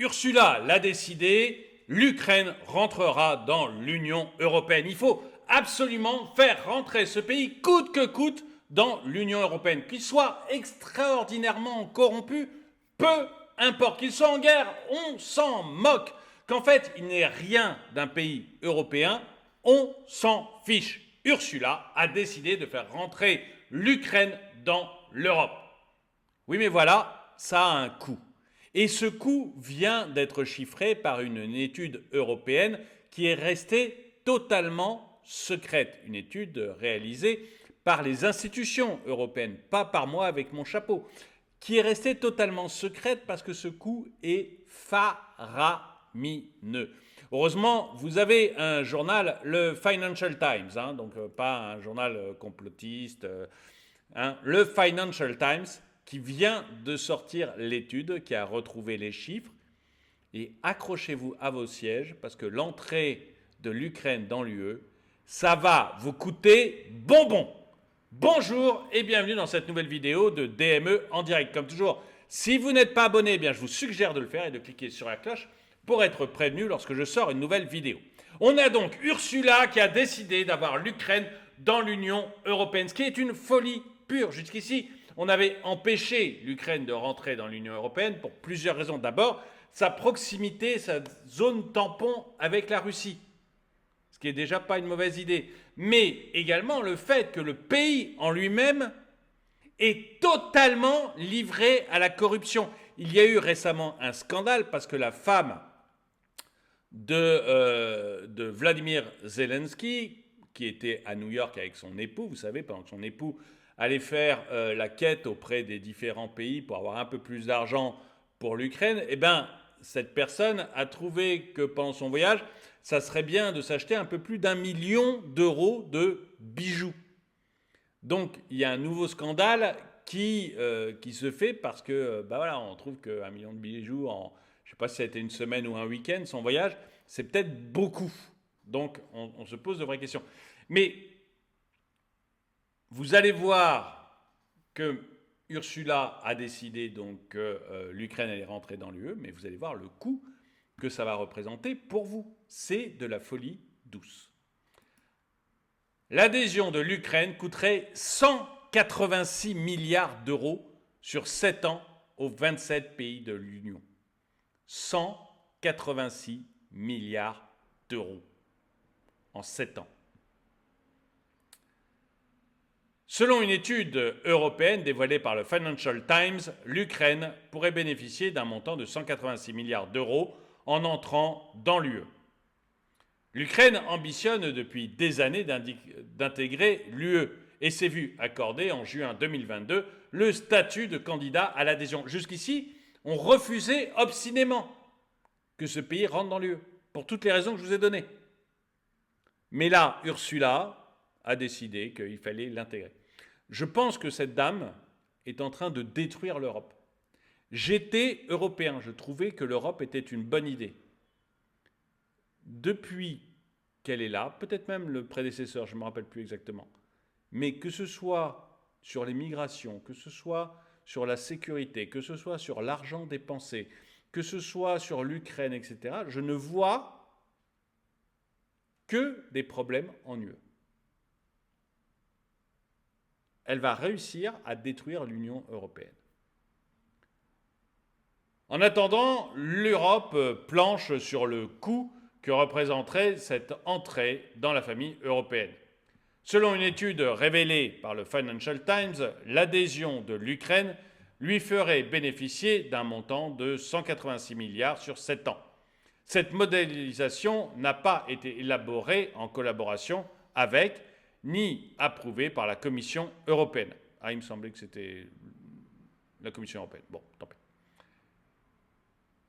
Ursula l'a décidé, l'Ukraine rentrera dans l'Union européenne. Il faut absolument faire rentrer ce pays coûte que coûte dans l'Union européenne. Qu'il soit extraordinairement corrompu, peu importe. Qu'il soit en guerre, on s'en moque. Qu'en fait, il n'est rien d'un pays européen, on s'en fiche. Ursula a décidé de faire rentrer l'Ukraine dans l'Europe. Oui, mais voilà, ça a un coût. Et ce coût vient d'être chiffré par une étude européenne qui est restée totalement secrète. Une étude réalisée par les institutions européennes, pas par moi avec mon chapeau, qui est restée totalement secrète parce que ce coût est faramineux. Heureusement, vous avez un journal, le Financial Times, donc pas un journal complotiste, le Financial Times, qui vient de sortir l'étude, qui a retrouvé les chiffres. Et accrochez-vous à vos sièges, parce que l'entrée de l'Ukraine dans l'UE, ça va vous coûter bonbon. Bonjour et bienvenue dans cette nouvelle vidéo de DME en direct. Comme toujours, si vous n'êtes pas abonné, je vous suggère de le faire et de cliquer sur la cloche pour être prévenu lorsque je sors une nouvelle vidéo. On a donc Ursula qui a décidé d'avoir l'Ukraine dans l'Union européenne, ce qui est une folie pure. Jusqu'ici, on avait empêché l'Ukraine de rentrer dans l'Union européenne pour plusieurs raisons. D'abord, sa proximité, sa zone tampon avec la Russie, ce qui est déjà pas une mauvaise idée. Mais également le fait que le pays en lui-même est totalement livré à la corruption. Il y a eu récemment un scandale parce que la femme de Vladimir Zelensky, qui était à New York avec son époux, vous savez, pendant que son époux allait faire la quête auprès des différents pays pour avoir un peu plus d'argent pour l'Ukraine, cette personne a trouvé que pendant son voyage, ça serait bien de s'acheter un peu plus d'1 million d'euros de bijoux. Donc, il y a un nouveau scandale qui se fait parce que, on trouve qu'1 million de bijoux en, je ne sais pas si ça a été une semaine ou un week-end, son voyage, c'est peut-être beaucoup. Donc, on se pose de vraies questions. Mais vous allez voir que Ursula a décidé donc que l'Ukraine allait rentrer dans l'UE, mais vous allez voir le coût que ça va représenter pour vous. C'est de la folie douce. L'adhésion de l'Ukraine coûterait 186 milliards d'euros sur 7 ans aux 27 pays de l'Union. 186 milliards d'euros en 7 ans. Selon une étude européenne dévoilée par le Financial Times, l'Ukraine pourrait bénéficier d'un montant de 186 milliards d'euros en entrant dans l'UE. L'Ukraine ambitionne depuis des années d'intégrer l'UE et s'est vu accorder en juin 2022 le statut de candidat à l'adhésion. Jusqu'ici, on refusait obstinément que ce pays rentre dans l'UE, pour toutes les raisons que je vous ai données. Mais là, Ursula a décidé qu'il fallait l'intégrer. Je pense que cette dame est en train de détruire l'Europe. J'étais européen, je trouvais que l'Europe était une bonne idée. Depuis qu'elle est là, peut-être même le prédécesseur, je ne me rappelle plus exactement, mais que ce soit sur les migrations, que ce soit sur la sécurité, que ce soit sur l'argent dépensé, que ce soit sur l'Ukraine, etc., je ne vois que des problèmes en UE. Elle va réussir à détruire l'Union européenne. En attendant, l'Europe planche sur le coût que représenterait cette entrée dans la famille européenne. Selon une étude révélée par le Financial Times, l'adhésion de l'Ukraine lui ferait bénéficier d'un montant de 186 milliards sur 7 ans. Cette modélisation n'a pas été élaborée en collaboration avec ni approuvée par la Commission européenne. Ah, il me semblait que c'était la Commission européenne. Bon, tant pis.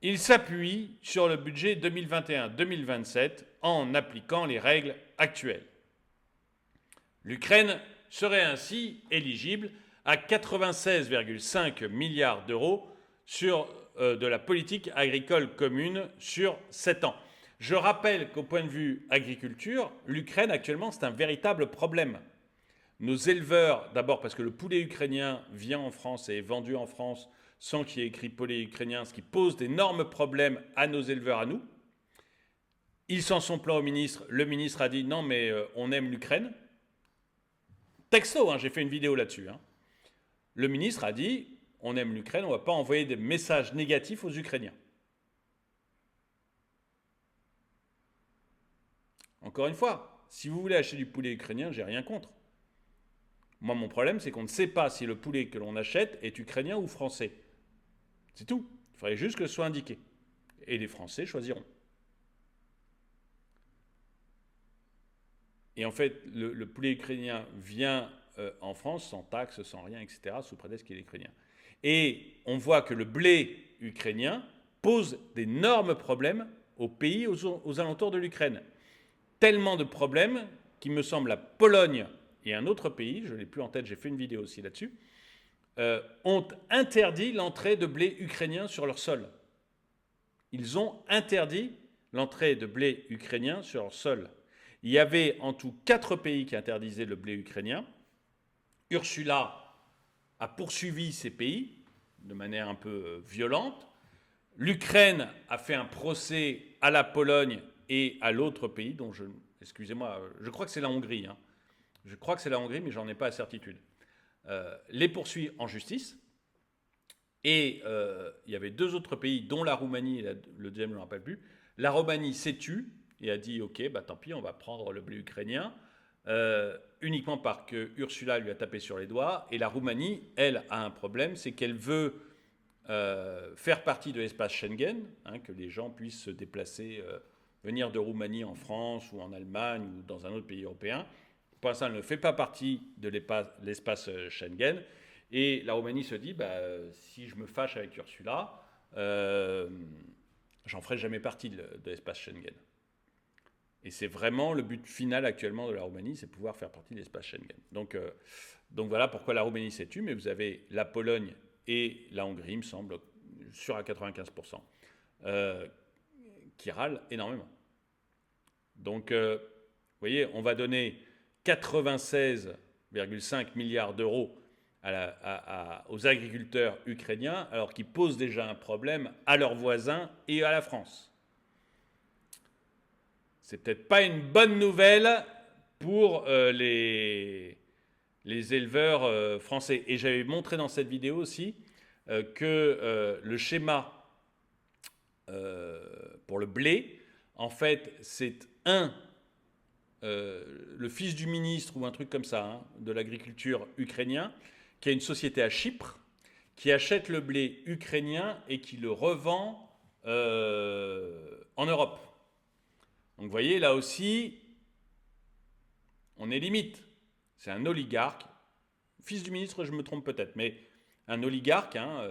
Il s'appuie sur le budget 2021-2027 en appliquant les règles actuelles. L'Ukraine serait ainsi éligible à 96,5 milliards d'euros de la politique agricole commune sur 7 ans. Je rappelle qu'au point de vue agriculture, l'Ukraine actuellement c'est un véritable problème. Nos éleveurs, d'abord parce que le poulet ukrainien vient en France et est vendu en France sans qu'il y ait écrit poulet ukrainien, ce qui pose d'énormes problèmes à nos éleveurs à nous. Ils s'en sont plaints au ministre. Le ministre a dit non, mais on aime l'Ukraine. Texto, hein, j'ai fait une vidéo là-dessus. Hein. Le ministre a dit on aime l'Ukraine, on ne va pas envoyer des messages négatifs aux Ukrainiens. Encore une fois, si vous voulez acheter du poulet ukrainien, j'ai rien contre. Moi, mon problème, c'est qu'on ne sait pas si le poulet que l'on achète est ukrainien ou français. C'est tout. Il faudrait juste que ce soit indiqué. Et les Français choisiront. Et en fait, le poulet ukrainien vient en France sans taxes, sans rien, etc., sous prétexte qu'il est ukrainien. Et on voit que le blé ukrainien pose d'énormes problèmes aux pays aux alentours de l'Ukraine. Tellement de problèmes qu'il me semble la Pologne et un autre pays, je ne l'ai plus en tête, j'ai fait une vidéo aussi là-dessus, ont interdit l'entrée de blé ukrainien sur leur sol. Ils ont interdit l'entrée de blé ukrainien sur leur sol. Il y avait en tout 4 pays qui interdisaient le blé ukrainien. Ursula a poursuivi ces pays de manière un peu violente. L'Ukraine a fait un procès à la Pologne et à l'autre pays, dont excusez-moi, je crois que c'est la Hongrie. Hein. Je crois que c'est la Hongrie, mais j'en ai pas la certitude. Les poursuit en justice. Et il y avait 2 autres pays, dont la Roumanie, et le deuxième je ne me rappelle plus. La Roumanie s'est tue et a dit ok, bah tant pis, on va prendre le blé ukrainien, uniquement parce que Ursula lui a tapé sur les doigts. Et la Roumanie, elle, a un problème, c'est qu'elle veut faire partie de l'espace Schengen, hein, que les gens puissent se déplacer, venir de Roumanie en France ou en Allemagne ou dans un autre pays européen. Pour l'instant, elle ne fait pas partie de l'espace Schengen. Et la Roumanie se dit, bah, si je me fâche avec Ursula, j'en ferai jamais partie de l'espace Schengen. Et c'est vraiment le but final actuellement de la Roumanie, c'est pouvoir faire partie de l'espace Schengen. Donc voilà pourquoi la Roumanie s'est tue, mais vous avez la Pologne et la Hongrie, il me semble, sûr à 95%, qui râlent énormément. Donc, vous voyez, on va donner 96,5 milliards d'euros aux agriculteurs ukrainiens, alors qu'ils posent déjà un problème à leurs voisins et à la France. C'est peut-être pas une bonne nouvelle pour les éleveurs français. Et j'avais montré dans cette vidéo aussi que le schéma pour le blé, en fait, c'est le fils du ministre ou un truc comme ça, hein, de l'agriculture ukrainien, qui a une société à Chypre, qui achète le blé ukrainien et qui le revend en Europe. Donc vous voyez, là aussi, on est limite. C'est un oligarque, fils du ministre, je me trompe peut-être, mais un oligarque hein,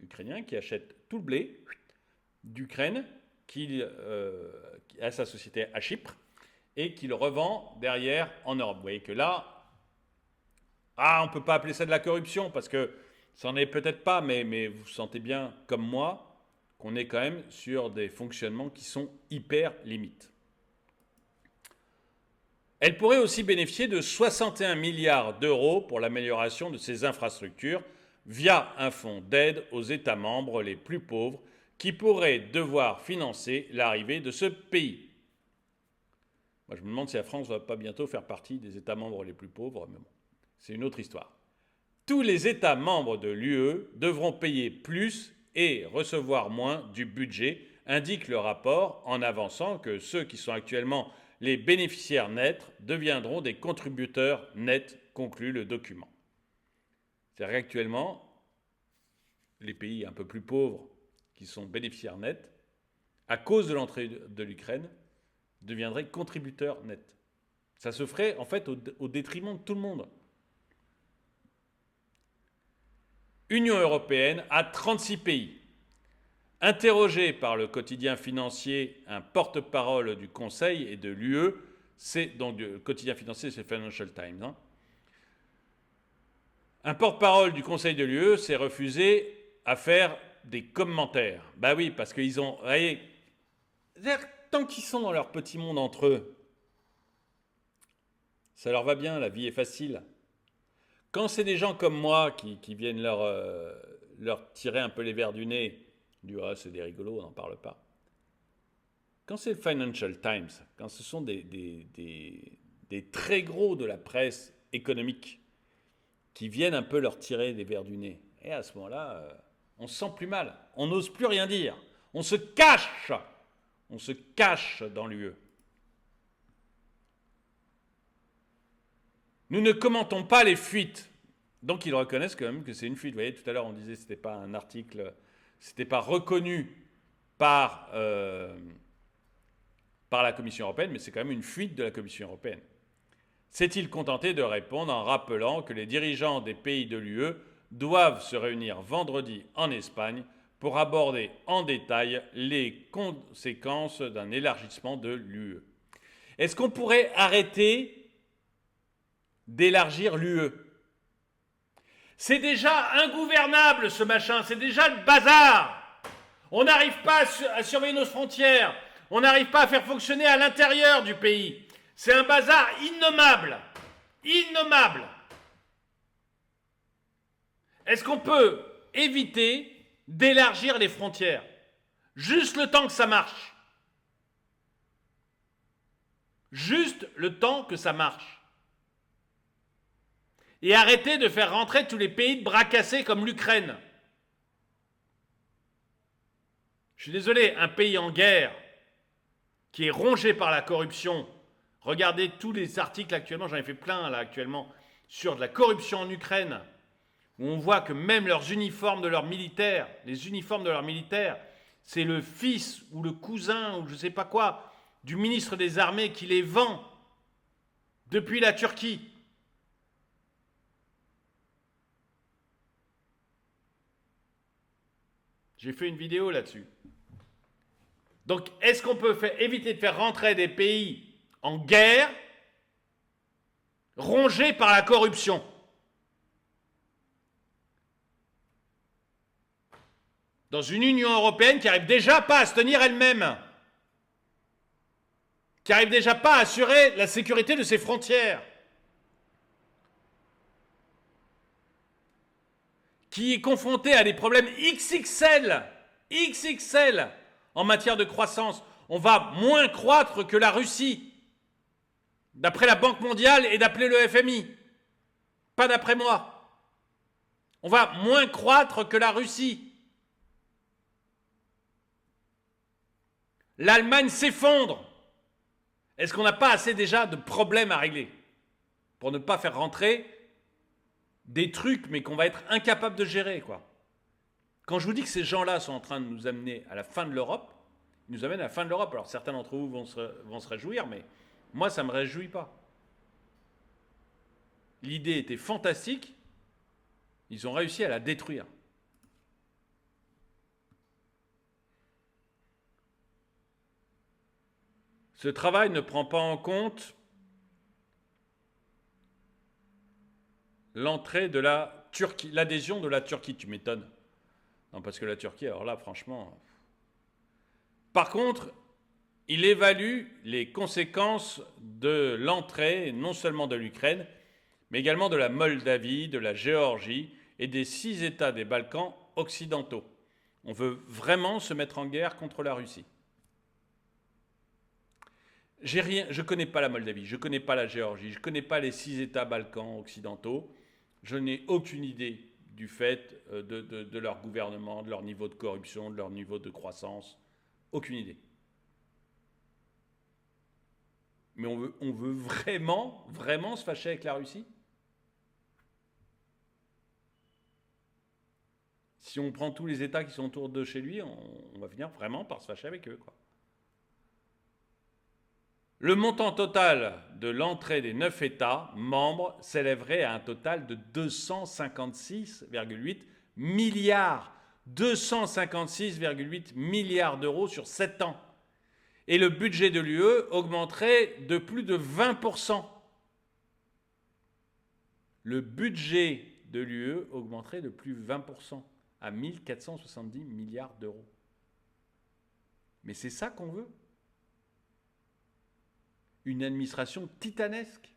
ukrainien qui achète tout le blé d'Ukraine, qui a sa société à Chypre, et qui le revend derrière en Europe. Vous voyez que là, on ne peut pas appeler ça de la corruption, parce que ça n'en est peut-être pas, mais vous sentez bien, comme moi, qu'on est quand même sur des fonctionnements qui sont hyper limites. Elle pourrait aussi bénéficier de 61 milliards d'euros pour l'amélioration de ses infrastructures via un fonds d'aide aux États membres les plus pauvres qui pourraient devoir financer l'arrivée de ce pays. Moi, je me demande si la France ne va pas bientôt faire partie des États membres les plus pauvres, mais bon, c'est une autre histoire. Tous les États membres de l'UE devront payer plus et recevoir moins du budget, indique le rapport, en avançant que ceux qui sont actuellement les bénéficiaires nets deviendront des contributeurs nets, conclut le document. C'est-à-dire qu'actuellement, les pays un peu plus pauvres qui sont bénéficiaires nets, à cause de l'entrée de l'Ukraine, deviendraient contributeurs nets. Ça se ferait en fait au détriment de tout le monde. Union européenne à 36 pays. Interrogé par le quotidien financier, un porte-parole du Conseil et de l'UE, donc le quotidien financier, c'est Financial Times. Hein. Un porte-parole du Conseil de l'UE s'est refusé à faire des commentaires. Bah oui, parce qu'ils ont... Voyez, tant qu'ils sont dans leur petit monde entre eux, ça leur va bien, la vie est facile. Quand c'est des gens comme moi qui viennent leur tirer un peu les vers du nez, du ah, c'est des rigolos, on n'en parle pas. Quand c'est le Financial Times, quand ce sont des très gros de la presse économique qui viennent un peu leur tirer des vers du nez, et à ce moment-là, on se sent plus mal, on n'ose plus rien dire, on se cache dans l'UE. Nous ne commentons pas les fuites. Donc ils reconnaissent quand même que c'est une fuite. Vous voyez, tout à l'heure on disait que ce n'était pas un article, c'était pas reconnu par la Commission européenne, mais c'est quand même une fuite de la Commission européenne. S'est-il contenté de répondre en rappelant que les dirigeants des pays de l'UE doivent se réunir vendredi en Espagne pour aborder en détail les conséquences d'un élargissement de l'UE. Est-ce qu'on pourrait arrêter d'élargir l'UE? C'est déjà ingouvernable ce machin, c'est déjà le bazar. On n'arrive pas à surveiller nos frontières, on n'arrive pas à faire fonctionner à l'intérieur du pays. C'est un bazar innommable. Innommable. Est-ce qu'on peut éviter d'élargir les frontières? Juste le temps que ça marche. Juste le temps que ça marche. Et arrêter de faire rentrer tous les pays de bras cassés comme l'Ukraine. Je suis désolé, un pays en guerre qui est rongé par la corruption. Regardez tous les articles actuellement, j'en ai fait plein là actuellement, sur de la corruption en Ukraine, où on voit que même leurs uniformes de leurs militaires, les uniformes de leurs militaires, c'est le fils ou le cousin ou je ne sais pas quoi, du ministre des Armées qui les vend depuis la Turquie. J'ai fait une vidéo là-dessus. Donc, est-ce qu'on peut éviter de faire rentrer des pays en guerre, rongés par la corruption? Dans une Union européenne qui n'arrive déjà pas à se tenir elle-même, qui n'arrive déjà pas à assurer la sécurité de ses frontières, qui est confrontée à des problèmes XXL en matière de croissance. On va moins croître que la Russie, d'après la Banque mondiale et d'après le FMI. Pas d'après moi. On va moins croître que la Russie. L'Allemagne s'effondre. Est-ce qu'on n'a pas assez déjà de problèmes à régler pour ne pas faire rentrer des trucs, mais qu'on va être incapable de gérer, quoi. Quand je vous dis que ces gens-là sont en train de nous amener à la fin de l'Europe, ils nous amènent à la fin de l'Europe. Alors certains d'entre vous vont se réjouir, mais moi, ça ne me réjouit pas. L'idée était fantastique, ils ont réussi à la détruire. Ce travail ne prend pas en compte l'entrée de la Turquie, l'adhésion de la Turquie, tu m'étonnes. Non, parce que la Turquie, alors là, franchement... Par contre, il évalue les conséquences de l'entrée, non seulement de l'Ukraine, mais également de la Moldavie, de la Géorgie et des 6 États des Balkans occidentaux. On veut vraiment se mettre en guerre contre la Russie. Je ne connais pas la Moldavie, je ne connais pas la Géorgie, je ne connais pas les 6 États Balkans occidentaux. Je n'ai aucune idée du fait de leur gouvernement, de leur niveau de corruption, de leur niveau de croissance. Aucune idée. Mais on veut vraiment se fâcher avec la Russie? Si on prend tous les États qui sont autour de chez lui, on va finir vraiment par se fâcher avec eux, quoi. Le montant total de l'entrée des 9 États membres s'élèverait à un total de 256,8 milliards. 256,8 milliards d'euros sur 7 ans. Et le budget de l'UE augmenterait de plus de 20%. Le budget de l'UE augmenterait de plus de 20% à 1 470 milliards d'euros. Mais c'est ça qu'on veut. Une administration titanesque.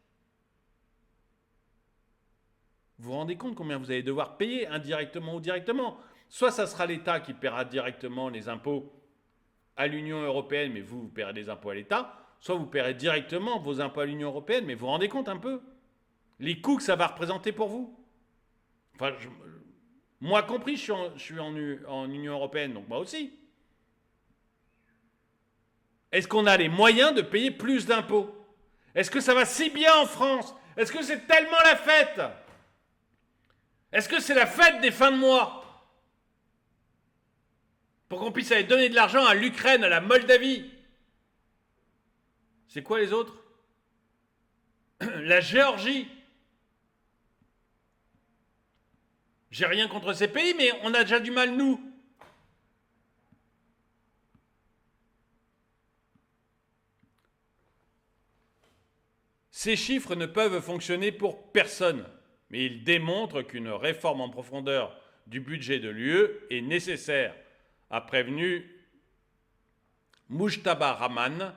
Vous vous rendez compte combien vous allez devoir payer indirectement ou directement? Soit ça sera l'État qui paiera directement les impôts à l'Union européenne, mais vous paierez des impôts à l'État, soit vous paierez directement vos impôts à l'Union européenne, mais vous vous rendez compte un peu les coûts que ça va représenter pour vous. Enfin, moi compris, je suis en Union européenne, donc moi aussi. Est-ce qu'on a les moyens de payer plus d'impôts? Est-ce que ça va si bien en France? Est-ce que c'est tellement la fête? Est-ce que c'est la fête des fins de mois? Pour qu'on puisse aller donner de l'argent à l'Ukraine, à la Moldavie. C'est quoi les autres? La Géorgie. J'ai rien contre ces pays, mais on a déjà du mal, nous. Ces chiffres ne peuvent fonctionner pour personne, mais ils démontrent qu'une réforme en profondeur du budget de l'UE est nécessaire, a prévenu Mujtaba Rahman,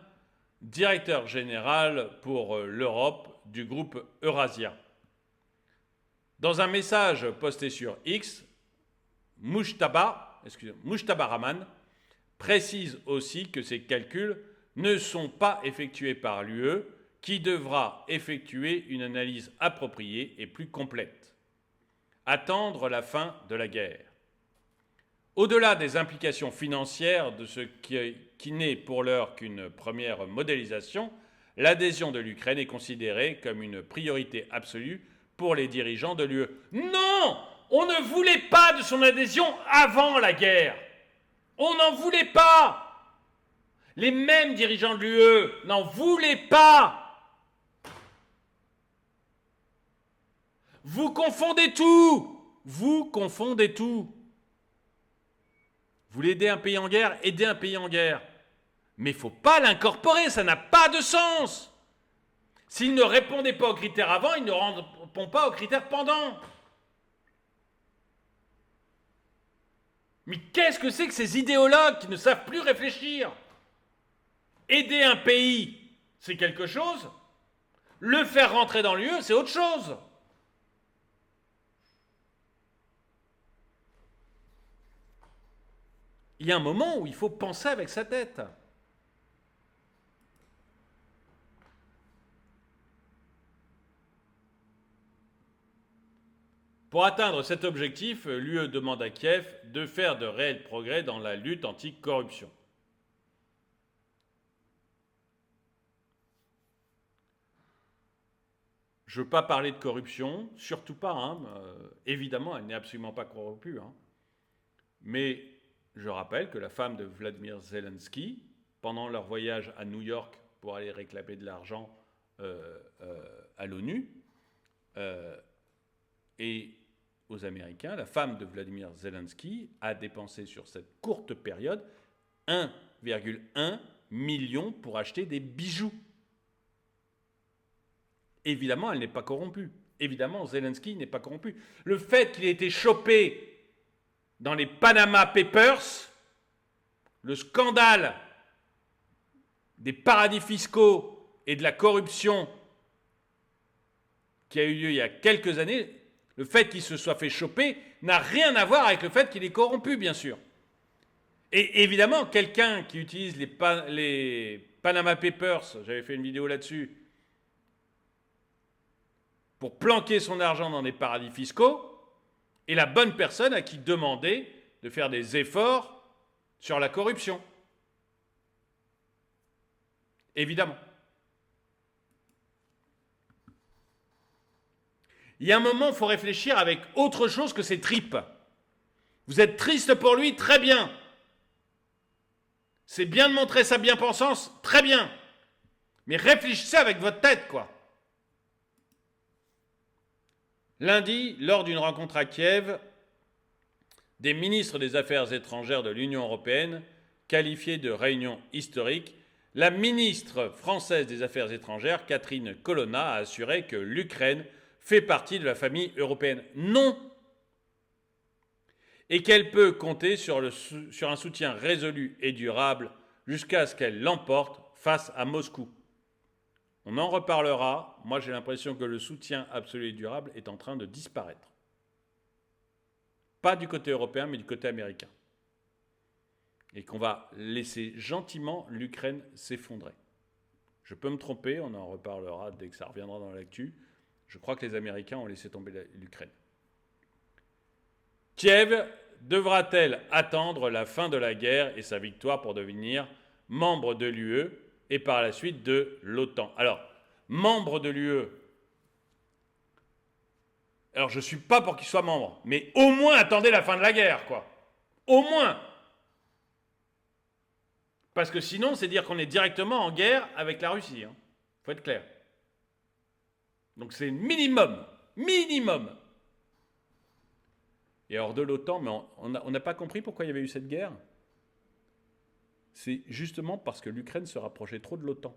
directeur général pour l'Europe du groupe Eurasia. Dans un message posté sur X, Mujtaba Rahman précise aussi que ces calculs ne sont pas effectués par l'UE, qui devra effectuer une analyse appropriée et plus complète. Attendre la fin de la guerre. Au-delà des implications financières de ce qui n'est pour l'heure qu'une première modélisation, l'adhésion de l'Ukraine est considérée comme une priorité absolue pour les dirigeants de l'UE. Non! On ne voulait pas de son adhésion avant la guerre. On n'en voulait pas. Les mêmes dirigeants de l'UE n'en voulaient pas. Vous confondez tout. Vous confondez tout. Vous voulez aider un pays en guerre, aidez un pays en guerre. Mais il ne faut pas l'incorporer, ça n'a pas de sens. S'ils ne répondaient pas aux critères avant, ils ne répondent pas aux critères pendant. Mais qu'est-ce que c'est que ces idéologues qui ne savent plus réfléchir? Aider un pays, c'est quelque chose. Le faire rentrer dans l'UE, c'est autre chose. Il y a un moment où il faut penser avec sa tête. Pour atteindre cet objectif, l'UE demande à Kiev de faire de réels progrès dans la lutte anti-corruption. Je ne veux pas parler de corruption, surtout pas. Évidemment, elle n'est absolument pas corrompue. Mais je rappelle que la femme de Vladimir Zelensky, pendant leur voyage à New York pour aller réclamer de l'argent à l'ONU et aux Américains, la femme de Vladimir Zelensky a dépensé sur cette courte période 1,1 million pour acheter des bijoux. Évidemment, elle n'est pas corrompue. Évidemment, Zelensky n'est pas corrompu. Le fait qu'il ait été chopé dans les Panama Papers, le scandale des paradis fiscaux et de la corruption qui a eu lieu il y a quelques années, le fait qu'il se soit fait choper n'a rien à voir avec le fait qu'il est corrompu, bien sûr. Et évidemment, quelqu'un qui utilise les Panama Papers, j'avais fait une vidéo là-dessus, pour planquer son argent dans des paradis fiscaux, est la bonne personne à qui demander de faire des efforts sur la corruption. Évidemment. Il y a un moment, il faut réfléchir avec autre chose que ses tripes. Vous êtes triste pour lui, très bien. C'est bien de montrer sa bien-pensance, très bien. Mais réfléchissez avec votre tête, quoi. Lundi, lors d'une rencontre à Kiev, des ministres des Affaires étrangères de l'Union européenne, qualifiée de réunion historique, la ministre française des Affaires étrangères, Catherine Colonna, a assuré que l'Ukraine fait partie de la famille européenne. Non! Et qu'elle peut compter sur un soutien résolu et durable jusqu'à ce qu'elle l'emporte face à Moscou. On en reparlera. Moi, j'ai l'impression que le soutien absolu et durable est en train de disparaître. pas du côté européen, mais du côté américain. Et qu'on va laisser gentiment l'Ukraine s'effondrer. Je peux me tromper, on en reparlera dès que ça reviendra dans l'actu. Je crois que les Américains ont laissé tomber l'Ukraine. Kiev devra-t-elle attendre la fin de la guerre et sa victoire pour devenir membre de l'UE et par la suite de l'OTAN? Alors, membre de l'UE, alors je ne suis pas pour qu'il soit membre, mais au moins attendez la fin de la guerre, quoi. Au moins. Parce que sinon, c'est dire qu'on est directement en guerre avec la Russie. Il faut être clair. Donc c'est minimum. Minimum. Et hors de l'OTAN, mais on n'a pas compris pourquoi il y avait eu cette guerre. C'est justement parce que l'Ukraine se rapprochait trop de l'OTAN.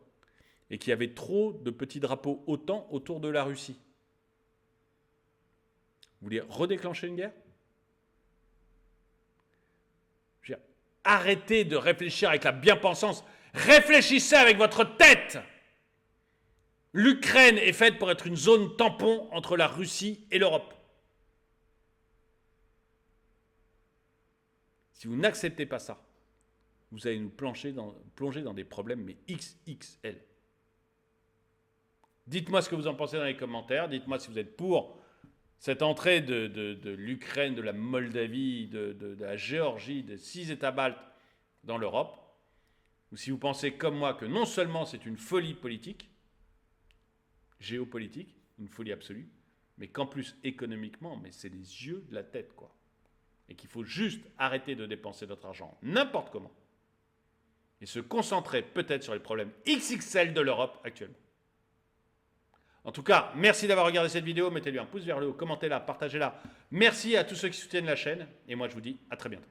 Et qu'il y avait trop de petits drapeaux OTAN autour de la Russie. Vous voulez redéclencher une guerre? Arrêtez de réfléchir avec la bien-pensance. Réfléchissez avec votre tête. L'Ukraine est faite pour être une zone tampon entre la Russie et l'Europe. Si vous n'acceptez pas ça, vous allez nous plonger dans des problèmes, mais XXL. Dites-moi ce que vous en pensez dans les commentaires. Dites-moi si vous êtes pour cette entrée de l'Ukraine, de la Moldavie, de la Géorgie, de 6 États baltes dans l'Europe, ou si vous pensez comme moi que non seulement c'est une folie politique, géopolitique, une folie absolue, mais qu'en plus économiquement, mais c'est les yeux de la tête, quoi. Et qu'il faut juste arrêter de dépenser notre argent n'importe comment et se concentrer peut-être sur les problèmes XXL de l'Europe actuellement. En tout cas, merci d'avoir regardé cette vidéo. Mettez-lui un pouce vers le haut, commentez-la, partagez-la. Merci à tous ceux qui soutiennent la chaîne. Et moi, je vous dis à très bientôt.